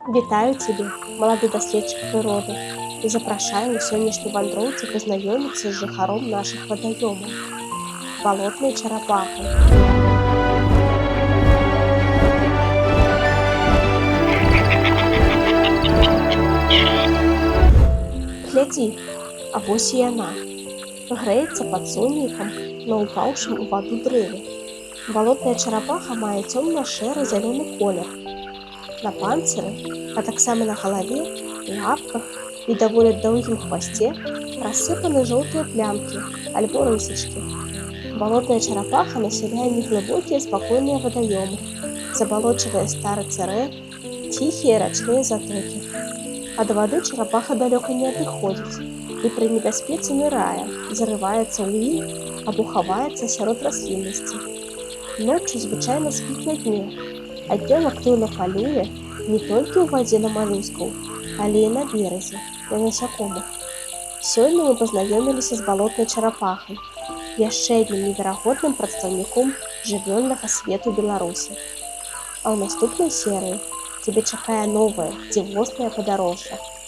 Вітаю цябе, малады даследчык прыроды, і запрашаю ў сённяшні вандроўцы пазнаёміцца з жыхаром нашых вадаёмаў, балотнай чарапахай. Глядзі, а вось і яна. Грэецца пад сонейкам на ўпаўшым у ваду дрэве. Балотная чарапаха мае цёмна-шэры зялёны колер. На панцыры, а таксама на галаве, лапках і даволі доўгім хвасце рассыпаны жоўтыя плямкі альбо рысачкі. Балотная чарапаха насяляе неглыбокія спакойныя вадаёмы, забалочаныя старыцы рэк, ціхія рачныя затокі. Ад вады чарапаха далёка не адыходзіць і пры небяспецы нырае, зарываецца ў ім або хаваецца сярод расліннасці. Ноччу звычайна спіць на дне, а днём актыўна палюе не толькі ў вадзе на малюскаў, але і на беразе, на насякомых. Сёння мы пазнаёміліся з балотнай чарапахай, яшчэ адным неверагодным прадстаўніком жывёльнага свету Беларусі. А ў наступнай серыі цябе чакае новае, дзівоснае падарожжа.